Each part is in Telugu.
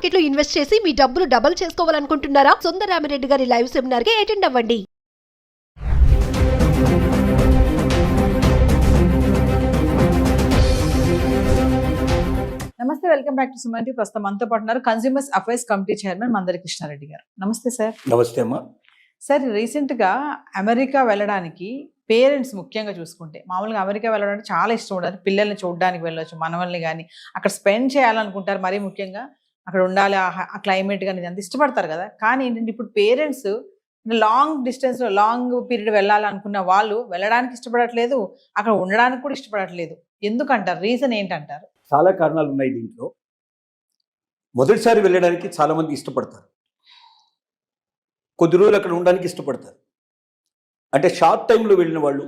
మార్కెట్ లో ఇన్వెస్ట్ చేసి మీ డబ్బులు డబుల్ చేసుకోవాలనుకుంటున్నారా? సుందరరామిరెడ్డి గారి లైవ్ సెమినార్ కి అటెండ్ అవ్వండి. నమస్తే, welcome back to Suman TV. ప్రస్తుతం మనతో పాటు ఉన్నారు consumers affairs committee chairman Mandari Krishnareddy గారు. నమస్తే సార్. నమస్తే అమ్మా. సార్, రీసెంట్గా అమెరికా వెళ్ళడానికి పేరెంట్స్ ముఖ్యంగా చూసుకుంటే, మామూలుగా అమెరికా వెళ్ళడానికి చాలా ఇష్టం ఉండదు. పిల్లల్ని చూడడానికి వెళ్ళొచ్చు, మనవల్ని కానీ అక్కడ స్పెండ్ చేయాలనుకుంటారు. మరీ ముఖ్యంగా అక్కడ ఉండాలి, ఆ క్లైమేట్ కానీ అంత ఇష్టపడతారు కదా. కానీ ఏంటంటే ఇప్పుడు పేరెంట్స్ లాంగ్ డిస్టెన్స్లో లాంగ్ పీరియడ్ వెళ్ళాలనుకున్న వాళ్ళు వెళ్ళడానికి ఇష్టపడట్లేదు, అక్కడ ఉండడానికి కూడా ఇష్టపడట్లేదు. ఎందుకంటారు? రీజన్ ఏంటంటారు? చాలా కారణాలు ఉన్నాయి దీంట్లో. మొదటిసారి వెళ్ళడానికి చాలామంది ఇష్టపడతారు, కొద్ది రోజులు అక్కడ ఉండడానికి ఇష్టపడతారు. అంటే షార్ట్ టైంలో వెళ్ళిన వాళ్ళు,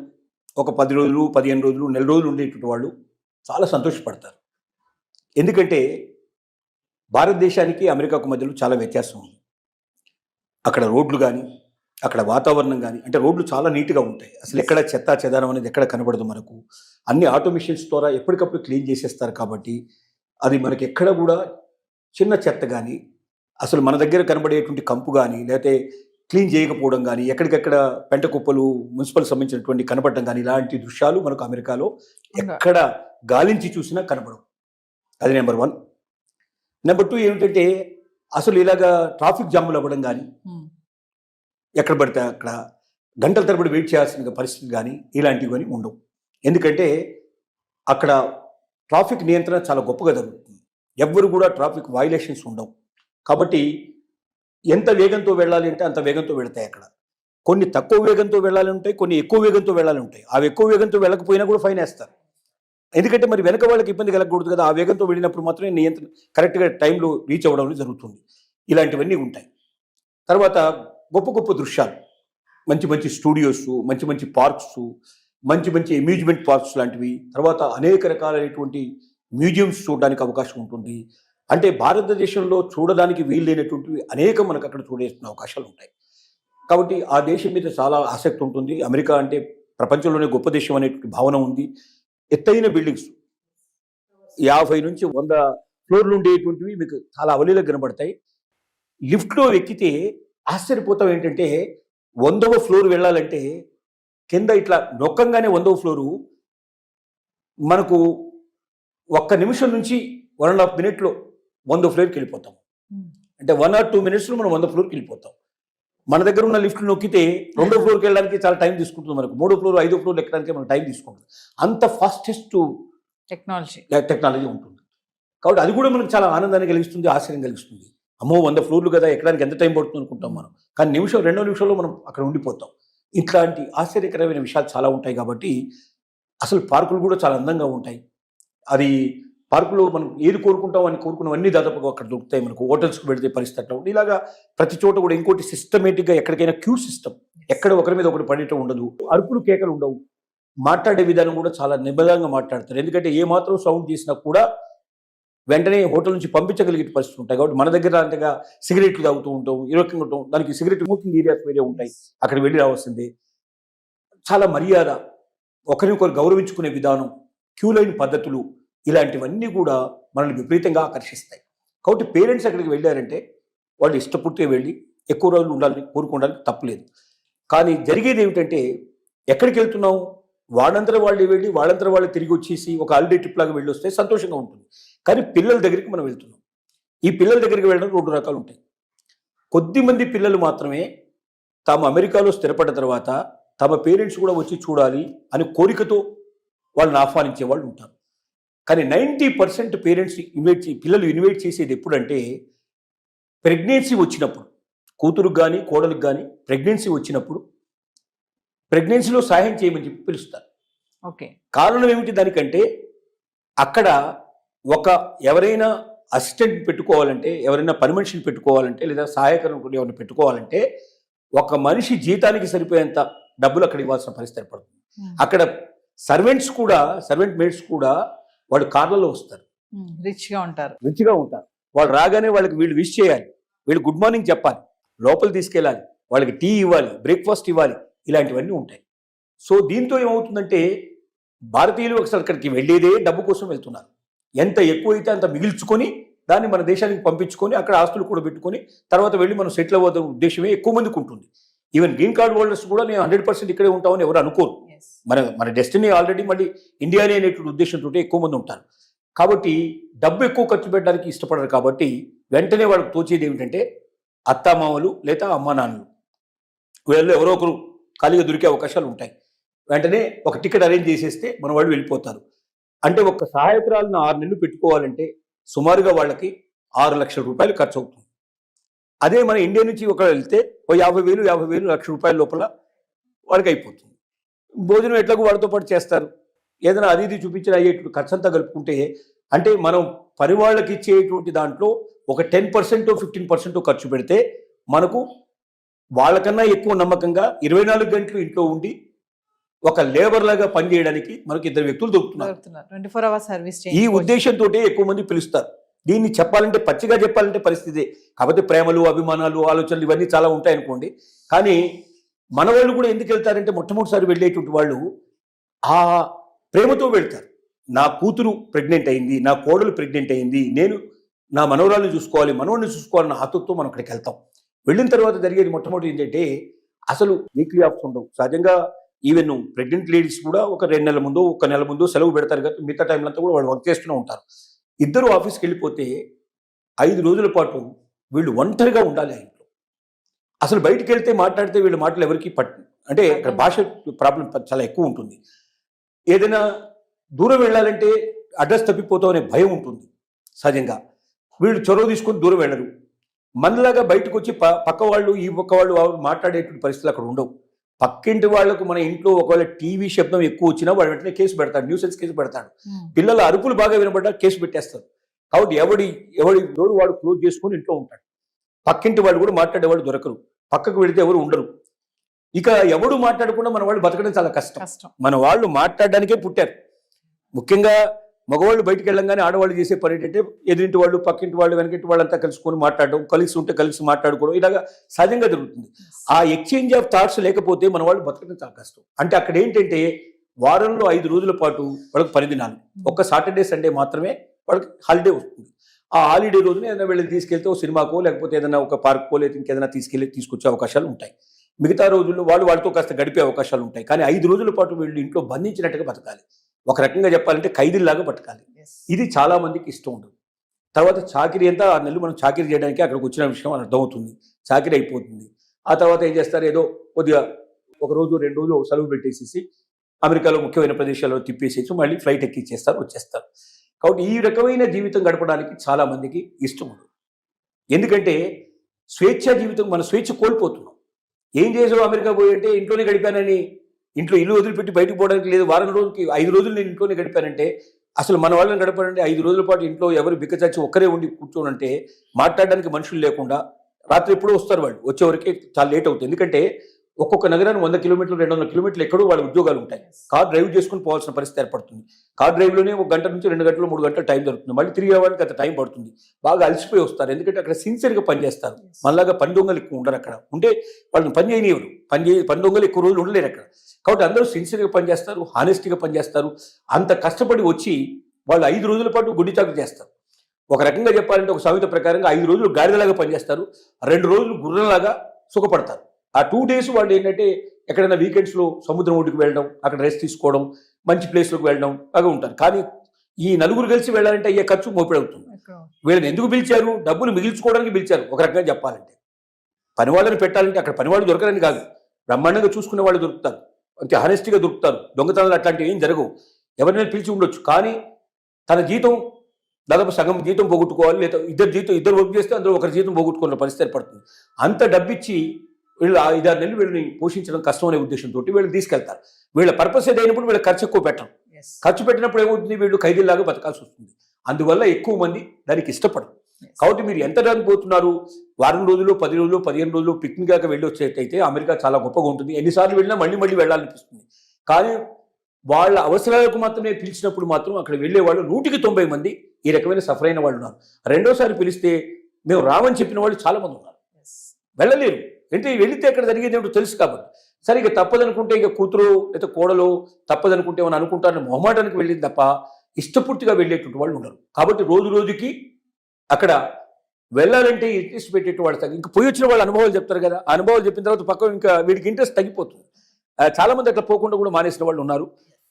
ఒక 10 రోజులు 15 రోజులు నెల రోజులు ఉండేటువంటి వాళ్ళు చాలా సంతోషపడతారు. ఎందుకంటే భారతదేశానికి అమెరికాకు మధ్యలో చాలా వ్యత్యాసం ఉంది. అక్కడ రోడ్లు కానీ, అక్కడ వాతావరణం కానీ, అంటే రోడ్లు చాలా నీట్గా ఉంటాయి. అసలు ఎక్కడ చెత్త చెదారం అనేది ఎక్కడ కనబడదు మనకు. అన్ని ఆటోమేషన్స్ ద్వారా ఎప్పటికప్పుడు క్లీన్ చేసేస్తారు కాబట్టి అది మనకి ఎక్కడ కూడా చిన్న చెత్త కానీ, అసలు మన దగ్గర కనబడేటువంటి కంపు కానీ, లేకపోతే క్లీన్ చేయకపోవడం కానీ, ఎక్కడికెక్కడ పెంట కుప్పలు మున్సిపల్ సంబంధించినటువంటి కనబడడం కానీ, ఇలాంటి దృశ్యాలు మనకు అమెరికాలో ఎక్కడ గాలించి చూసినా కనబడవు. అది నెంబర్ 1. నెంబర్ 2 ఏమిటంటే అసలు ఇలాగా ట్రాఫిక్ జాములు అవ్వడం కానీ, ఎక్కడ పడితే అక్కడ గంటల తరబడి వెయిట్ చేయాల్సిన పరిస్థితి కానీ ఇలాంటివి కానీ ఉండవు. ఎందుకంటే అక్కడ ట్రాఫిక్ నియంత్రణ చాలా గొప్పగా జరుగుతుంది. ఎవ్వరు కూడా ట్రాఫిక్ వయలేషన్స్ ఉండవు. కాబట్టి ఎంత వేగంతో వెళ్ళాలి అంటే అంత వేగంతో వెళతాయి. అక్కడ కొన్ని తక్కువ వేగంతో వెళ్ళాలి ఉంటాయి, కొన్ని ఎక్కువ వేగంతో వెళ్ళాలి ఉంటాయి. ఆ ఎక్కువ వేగంతో వెళ్ళకపోయినా కూడా ఫైన్ వేస్తారు. ఎందుకంటే మరి వెనక వాళ్ళకి ఇబ్బంది కలగకూడదు కదా. ఆ వేగంతో వెళ్ళినప్పుడు మాత్రమే నియంత్రణ కరెక్ట్గా టైంలో రీచ్ అవ్వడం జరుగుతుంది. ఇలాంటివన్నీ ఉంటాయి. తర్వాత గొప్ప గొప్ప దృశ్యాలు, మంచి మంచి స్టూడియోస్, మంచి మంచి పార్క్స్, మంచి మంచి అమ్యూజ్మెంట్ పార్క్స్ లాంటివి, తర్వాత అనేక రకాలైనటువంటి మ్యూజియంస్ చూడడానికి అవకాశం ఉంటుంది. అంటే భారతదేశంలో చూడడానికి వీలైనటువంటివి అనేక మనకు అక్కడ చూడేసిన అవకాశాలు ఉంటాయి. కాబట్టి ఆ దేశం మీద చాలా ఆసక్తి ఉంటుంది. అమెరికా అంటే ప్రపంచంలోనే గొప్ప దేశం అనేటువంటి భావన ఉంది. ఎత్తైన బిల్డింగ్స్ 50 నుంచి 100 ఫ్లోర్లు ఉండేటువంటివి మీకు చాలా అవలీలగా కనబడతాయి. లిఫ్ట్లో ఎక్కితే ఆశ్చర్యపోతాం. ఏంటంటే 100వ ఫ్లోర్ వెళ్ళాలంటే కింద ఇట్లా నొక్కంగానే 100వ ఫ్లోరు మనకు 1 నిమిషం నుంచి 1.5 మినిట్లో 100 ఫ్లోర్కి వెళ్ళిపోతాం. అంటే 1 or 2 మినిట్స్లో మనం 100 ఫ్లోర్కి వెళ్ళిపోతాం. మన దగ్గర ఉన్న లిఫ్ట్లు నొక్కితే 2వ ఫ్లోర్కి వెళ్ళడానికి చాలా టైం తీసుకుంటుంది. మనకు 3వ ఫ్లోర్ 5వ ఫ్లోర్ ఎక్కడానికి మనకు టైం తీసుకుంటుంది. అంత ఫాస్టెస్ట్ టెక్నాలజీ ఉంటుంది. కాబట్టి అది కూడా మనకు చాలా ఆనందాన్ని కలిగిస్తుంది, ఆశ్చర్యం కలిగిస్తుంది. అమ్మో 100 ఫ్లోర్లు కదా, ఎక్కడానికి ఎంత టైం పడుతుంది అనుకుంటాం మనం. కానీ 2 నిమిషాల్లో మనం అక్కడ ఉండిపోతాం. ఇట్లాంటి ఆశ్చర్యకరమైన విషయాలు చాలా ఉంటాయి. కాబట్టి అసలు పార్కులు కూడా చాలా అందంగా ఉంటాయి. అది పార్కులో మనం ఏది కోరుకుంటాం అని కోరుకున్నవన్నీ దాదాపుగా అక్కడ దొరుకుతాయి. మనకు హోటల్స్కి పెడితే పరిస్థితి అట్లా ఉంటుంది. ఇలాగా ప్రతి చోట కూడా ఇంకోటి సిస్టమేటిక్గా ఎక్కడికైనా క్యూ సిస్టమ్, ఎక్కడ ఒకరి మీద ఒకటి పడేయటం ఉండదు, అరుపులు కేకలు ఉండవు. మాట్లాడే విధానం కూడా చాలా నిబద్ధంగా మాట్లాడతారు. ఎందుకంటే ఏ మాత్రం సౌండ్ చేసినా కూడా వెంటనే హోటల్ నుంచి పంపించగలిగే పరిస్థితులు ఉంటాయి. కాబట్టి మన దగ్గర అంతగా సిగరెట్లు తాగుతూ ఉంటాం, ఈ రకంగా ఉంటాం. దానికి సిగరెట్ స్మోకింగ్ ఏరియాస్ వేరే ఉంటాయి, అక్కడ వెళ్ళి రావాల్సిందే. చాలా మర్యాద, ఒకరినొకరు గౌరవించుకునే విధానం, క్యూ లైన్ పద్ధతులు, ఇలాంటివన్నీ కూడా మనల్ని విపరీతంగా ఆకర్షిస్తాయి. కాబట్టి పేరెంట్స్ అక్కడికి వెళ్ళారంటే వాళ్ళు ఇష్టపూర్తిగా వెళ్ళి ఎక్కువ రోజులు ఉండాలని కోరుకోవడానికి తప్పలేదు. కానీ జరిగేది ఏమిటంటే ఎక్కడికి వెళ్తున్నాం, వాళ్ళంతా వాళ్ళు వెళ్ళి వాళ్ళంతా వాళ్ళు తిరిగి వచ్చేసి ఒక హాలిడే ట్రిప్ లాగా వెళ్ళి వస్తే సంతోషంగా ఉంటుంది. కానీ పిల్లల దగ్గరికి మనం వెళ్తున్నాం. ఈ పిల్లల దగ్గరికి వెళ్ళడం 2 రకాలు ఉంటాయి. కొద్దిమంది పిల్లలు మాత్రమే తాము అమెరికాలో స్థిరపడ్డ తర్వాత తమ పేరెంట్స్ కూడా వచ్చి చూడాలి అని కోరికతో వాళ్ళని ఆహ్వానించే వాళ్ళు ఉంటారు. కానీ 90% పేరెంట్స్ పిల్లలు ఇన్వైట్ చేసేది ఎప్పుడంటే ప్రెగ్నెన్సీ వచ్చినప్పుడు, కూతురుకు కానీ కోడలికి కానీ ప్రెగ్నెన్సీ వచ్చినప్పుడు ప్రెగ్నెన్సీలో సహాయం చేయమని చెప్పి పిలుస్తారు. ఓకే. కారణం ఏమిటి దానికంటే అక్కడ ఎవరైనా అసిస్టెంట్ పెట్టుకోవాలంటే, ఎవరైనా పని మనిషిని పెట్టుకోవాలంటే, లేదా సహాయకరం ఎవరిని పెట్టుకోవాలంటే ఒక మనిషి జీతానికి సరిపోయేంత డబ్బులు అక్కడ ఇవ్వాల్సిన పరిస్థితి ఏర్పడుతుంది. అక్కడ సర్వెంట్ మేట్స్ కూడా వాళ్ళు కార్లలో వస్తారు, రిచ్గా ఉంటారు. వాళ్ళు రాగానే వాళ్ళకి వీళ్ళు విష్ చేయాలి, వీళ్ళు గుడ్ మార్నింగ్ చెప్పాలి, లోపల తీసుకెళ్ళాలి, వాళ్ళకి టీ ఇవ్వాలి, బ్రేక్ఫాస్ట్ ఇవ్వాలి, ఇలాంటివన్నీ ఉంటాయి. సో దీంతో ఏమవుతుందంటే భారతీయులు అసలు అక్కడికి వెళ్ళేదే డబ్బు కోసం వెళ్తున్నారు. ఎంత ఎక్కువైతే అంత మిగిల్చుకొని దాన్ని మన దేశానికి పంపించుకొని అక్కడ ఆస్తులు కూడా పెట్టుకొని తర్వాత వెళ్ళి మనం సెటిల్ అవ్వడం ఉద్దేశమే ఎక్కువ మందికి ఉంటుంది. ఈవెన్ గ్రీన్ కార్డ్ హోల్డర్స్ కూడా నేను 100% ఇక్కడే ఉంటామని ఎవరు అనుకోరు. మన డెస్టినీ ఆల్రెడీ మళ్ళీ ఇండియానే అనేటువంటి ఉద్దేశంతో ఎక్కువ మంది ఉంటారు. కాబట్టి డబ్బు ఎక్కువ ఖర్చు పెట్టడానికి ఇష్టపడరు. కాబట్టి వెంటనే వాళ్ళకి తోచేది ఏమిటంటే అత్తామామలు లేదా అమ్మా నాన్నలు వీళ్ళు ఎవరో ఒకరు ఖాళీగా దొరికే అవకాశాలు ఉంటాయి. వెంటనే ఒక టికెట్ అరేంజ్ చేసేస్తే మన వాళ్ళు వెళ్ళిపోతారు. అంటే ఒక సహాయకురాలను 6 నెలలు పెట్టుకోవాలంటే సుమారుగా వాళ్ళకి 6 లక్షల రూపాయలు ఖర్చు అవుతుంది. అదే మన ఇండియా నుంచి ఒకరు వెళ్తే ఓ 50,000 లక్ష రూపాయల లోపల వాళ్ళకి అయిపోతుంది. భోజనం ఎట్లాగో వాళ్ళతో పాటు చేస్తారు. ఏదైనా అది ఇది చూపించిన అయ్యేటువంటి ఖర్చు అంతా కలుపుకుంటే అంటే మనం పని వాళ్ళకి ఇచ్చేటువంటి దాంట్లో ఒక 10% 15% ఖర్చు పెడితే మనకు వాళ్ళకన్నా ఎక్కువ నమ్మకంగా 24 గంటలు ఇంట్లో ఉండి ఒక లేబర్ లాగా పనిచేయడానికి మనకి 2 వ్యక్తులు దొరుకుతున్నారు. 24 hours సర్వీస్. ఈ ఉద్దేశంతో ఎక్కువ మంది పిలుస్తారు. దీన్ని చెప్పాలంటే పచ్చిగా చెప్పాలంటే పరిస్థితి కాకపోతే ప్రేమలు అభిమానాలు ఆలోచనలు ఇవన్నీ చాలా ఉంటాయనుకోండి. కానీ మన వాళ్ళు కూడా ఎందుకు వెళ్తారంటే మొట్టమొదటిసారి వెళ్ళేటువంటి వాళ్ళు ఆ ప్రేమతో వెళ్తారు. నా కూతురు ప్రెగ్నెంట్ అయింది, నా కోడలు ప్రెగ్నెంట్ అయింది, నేను నా మనవరాలను చూసుకోవాలి, మనవడిని చూసుకోవాలన్న ఆతృతతో మనం అక్కడికి వెళ్తాం. వెళ్ళిన తర్వాత జరిగేది మొట్టమొదటి ఏంటంటే అసలు వీక్లీ ఆఫ్స్ ఉండవు. సహజంగా ఈవెన్ ప్రెగ్నెంట్ లేడీస్ కూడా ఒక 2 నెలల ముందు 1 నెల ముందు సెలవు పెడతారు కదా, మిగతా టైంలో అంతా కూడా వాళ్ళు వర్క్ చేస్తూనే ఉంటారు. ఇద్దరు ఆఫీస్కి వెళ్ళిపోతే 5 రోజుల పాటు వీళ్ళు ఒంటరిగా ఉండాలి ఆ ఇంట్లో. అసలు బయటికి వెళ్తే మాట్లాడితే వీళ్ళ మాటలు ఎవరికి అంటే అక్కడ భాష ప్రాబ్లం చాలా ఎక్కువ ఉంటుంది. ఏదైనా దూరం వెళ్ళాలంటే అడ్రస్ తప్పిపోతాం అనే భయం ఉంటుంది సహజంగా. వీళ్ళు చొరవ తీసుకొని దూరం వెళ్ళరు. మనలాగా బయటకు వచ్చి పక్క వాళ్ళు ఈ పక్క వాళ్ళు మాట్లాడేటువంటి పరిస్థితులు అక్కడ ఉండవు. పక్కింటి వాళ్లకు మన ఇంట్లో ఒకవేళ టీవీ శబ్దం ఎక్కువ వచ్చినా వాడు వెంటనే కేసు పెడతాడు, న్యూసెన్స్ కేసు పెడతాడు. పిల్లల అరుపులు బాగా వినబడ్డా కేసు పెట్టేస్తారు. కాబట్టి ఎవడి డోర్ వాడు క్లోజ్ చేసుకొని ఇంట్లో ఉంటాడు. పక్కింటి వాళ్ళు కూడా మాట్లాడేవాళ్ళు దొరకరు, పక్కకు వెళితే ఎవరు ఉండరు. ఇక ఎవడు మాట్లాడకుండా మన వాళ్ళు బతకడం చాలా కష్టం. మన వాళ్ళు మాట్లాడడానికే పుట్టారు. ముఖ్యంగా మగవాళ్ళు బయటికి వెళ్ళంగానే ఆడవాళ్ళు చేసే పని ఏంటంటే ఎదురింటి వాళ్ళు పక్కింటి వాళ్ళు వెనకింటి వాళ్ళంతా కలుసుకొని మాట్లాడడం, కలిసి ఉంటే కలిసి మాట్లాడుకోవడం ఇలాగా సహజంగా జరుగుతుంది. ఆ ఎక్స్చేంజ్ ఆఫ్ థాట్స్ లేకపోతే మన వాళ్ళు బతకడం చాలా కష్టం. అంటే అక్కడ ఏంటంటే వారంలో 5 రోజుల పాటు వాళ్ళకి 10 దినాలు, ఒక్క సాటర్డే సండే మాత్రమే వాళ్ళకి హాలిడే వస్తుంది. ఆ హాలిడే రోజున ఏదైనా వీళ్ళని తీసుకెళ్తే ఒక సినిమాకో లేకపోతే ఏదైనా ఒక పార్క్కో లేదా ఇంకేదైనా తీసుకొచ్చే అవకాశాలు ఉంటాయి. మిగతా రోజుల్లో వాళ్ళతో కాస్త గడిపే అవకాశాలు ఉంటాయి. కానీ 5 రోజుల పాటు వీళ్ళు ఇంట్లో బంధించినట్టుగా బతకాలి. ఒక రకంగా చెప్పాలంటే ఖైదీల్లాగా బతకాలి. ఇది చాలా మందికి ఇష్టం ఉండదు. తర్వాత చాకిరీ అంతా 6 నెలలు మనం చాకిరీ చేయడానికి అక్కడికి వచ్చిన విషయం అర్థమవుతుంది. చాకిరీ అయిపోతుంది. ఆ తర్వాత ఏం చేస్తారు, ఏదో కొద్దిగా 1 రోజు 2 రోజులు సెలవు పెట్టేసేసి అమెరికాలో ముఖ్యమైన ప్రదేశాల్లో తిప్పేసేసి మళ్ళీ ఫ్లైట్ ఎక్కిచ్చేస్తారు, వచ్చేస్తారు. కాబట్టి ఈ రకమైన జీవితం గడపడానికి చాలా మందికి ఇష్టం ఉండదు. ఎందుకంటే స్వేచ్ఛా జీవితం, మన స్వేచ్ఛ కోల్పోతున్నాం. ఏం చేసావు అమెరికా పోయి అంటే ఇంట్లోనే గడిపానని, ఇంట్లో ఇల్లు వదిలిపెట్టి బయటకు పోవడానికి లేదు, వారం రోజులకి 5 రోజులు నేను ఇంట్లోనే గడిపానంటే అసలు మన వాళ్ళని గడపాలంటే 5 రోజుల పాటు ఇంట్లో ఎవరు బిక్కచచ్చి ఒక్కరే ఉండి కూర్చోనంటే మాట్లాడడానికి మనుషులు లేకుండా రాత్రి ఎప్పుడూ వస్తారు. వాళ్ళు వచ్చేవరకే చాలా లేట్ అవుతుంది. ఎందుకంటే ఒక్కొక్క నగరాన్ని 100 కిలోమీటర్లు 200 కిలోమీటర్లు ఎక్కడో వాళ్ళ ఉద్యోగాలు ఉంటాయి. కార్ డ్రైవ్ చేసుకుని పోవాల్సిన పరిస్థితి ఏర్పడుతుంది. కార్ డ్రైవ్లోనే 1 గంట నుంచి 2 గంటలు 3 గంటలు టైం దొరుకుతుంది. మళ్ళీ తిరిగి రావడానికి అంత టైం పడుతుంది. బాగా అలసిపోయి వస్తారు. ఎందుకంటే అక్కడ సిన్సియర్గా పనిచేస్తారు. మనలాగా పని దొంగలు ఎక్కువ ఉండరు అక్కడ. ఉంటే వాళ్ళని పని చేయనివ్వరు. పని దొంగలు ఎక్కువ రోజులు ఉండలేరు అక్కడ. కాబట్టి అందరూ సిన్సియర్గా పనిచేస్తారు, హానెస్ట్గా పనిచేస్తారు. అంత కష్టపడి వచ్చి వాళ్ళు 5 రోజుల పాటు గుడ్డి చాకు చేస్తారు. ఒక రకంగా చెప్పాలంటే ఒక సామెత ప్రకారంగా 5 రోజులు గాడిదలాగా పనిచేస్తారు, 2 రోజులు గుర్రంలాగా సుఖపడతారు. ఆ 2 డేస్ వాళ్ళు ఏంటంటే ఎక్కడైనా వీకెండ్స్లో సముద్రం ఒడ్డుకు వెళ్ళడం, అక్కడ రెస్ట్ తీసుకోవడం, మంచి ప్లేస్లోకి వెళ్ళడం బాగా ఉంటారు. కానీ ఈ నలుగురు కలిసి వెళ్ళాలంటే అయ్యే ఖర్చు మోపిడవుతుంది. వీళ్ళని ఎందుకు పిలిచారు? డబ్బులు మిగిల్చుకోవడానికి పిలిచారు. ఒక రకంగా చెప్పాలంటే పనివాళ్ళని పెట్టాలంటే అక్కడ పనివాళ్ళు దొరకరని కాదు, బ్రహ్మాండంగా చూసుకునే వాళ్ళు దొరుకుతారు, అంతే హానెస్ట్గా దొరుకుతారు. దొంగతనాలు అట్లాంటివి ఏం జరగవు. ఎవరినైనా పిలిచి ఉండొచ్చు. కానీ తన జీతం దాదాపు సగం జీతం పోగొట్టుకోవాలి, లేదా ఇద్దరు వర్క్ చేస్తే అందులో ఒకరి జీతం పోగొట్టుకున్న పరిస్థితి ఏర్పడుతుంది. అంత డబ్బిచ్చి వీళ్ళు 5-6 నెలలు వీళ్ళని పోషించడం కష్టం అనే ఉద్దేశంతో వీళ్ళు తీసుకెళ్తారు. వీళ్ళ పర్పస్ ఏదైనప్పుడు వీళ్ళ ఖర్చు ఎక్కువ పెట్టడం. ఖర్చు పెట్టినప్పుడు ఏమవుతుంది, వీళ్ళు ఖైదీలాగా బతకాల్సి వస్తుంది. అందువల్ల ఎక్కువ మంది దానికి ఇష్టపడరు. కాబట్టి మీరు ఎంత దానికి పోతున్నారు, వారం రోజులు 10 రోజులు 15 రోజులు పిక్నిక్ దాకా వెళ్ళి వచ్చేటైతే అమెరికా చాలా గొప్పగా ఉంటుంది. ఎన్నిసార్లు వెళ్ళినా మళ్ళీ వెళ్ళాలనిపిస్తుంది. కానీ వాళ్ళ అవసరాలకు మాత్రమే పిలిచినప్పుడు మాత్రం అక్కడ వెళ్ళే వాళ్ళు 190 మంది ఈ రకమైన సఫర్ అయిన వాళ్ళు ఉన్నారు. రెండోసారి పిలిస్తే మేము రామని చెప్పిన వాళ్ళు చాలా మంది ఉన్నారు. వెళ్ళలేరు. అంటే వెళితే అక్కడ జరిగేది ఏమిటో తెలుసు కాబట్టి. సరే ఇక తప్పదనుకుంటే ఇక కూతురు లేదా కోడలు తప్పదనుకుంటే ఏమని అనుకుంటారని మొహమాటానికి వెళ్ళింది తప్ప ఇష్టపూర్తిగా వెళ్ళేటువంటి వాళ్ళు ఉండరు. కాబట్టి రోజు రోజుకి అక్కడ వెళ్ళాలంటే ఇంట్రెస్ట్ పెట్టేట్టు వాళ్ళు ఇంకా పోయి వచ్చిన వాళ్ళ అనుభవాలు చెప్తారు కదా, ఆ అనుభవాలు చెప్పిన తర్వాత పక్కన ఇంకా వీడికి ఇంట్రెస్ట్ తగ్గిపోతుంది. చాలా మంది అట్లా పోకుండా కూడా మానేసిన వాళ్ళు ఉన్నారు.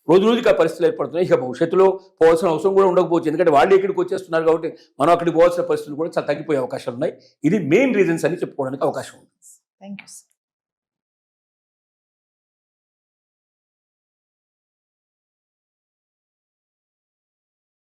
రోజు రోజుకి ఆ పరిస్థితులు ఏర్పడుతున్నాయి. ఇక భవిష్యత్తులో పోవాల్సిన అవసరం కూడా ఉండకపోవచ్చు, ఎందుకంటే వాళ్ళు ఇక్కడికి వచ్చేస్తున్నారు కాబట్టి మనం అక్కడికి పోవాల్సిన పరిస్థితులు కూడా చాలా తగ్గిపోయే అవకాశాలు ఉన్నాయి. ఇది మెయిన్ రీజన్స్ అని చెప్పుకోవడానికి అవకాశం ఉంది. Thank you.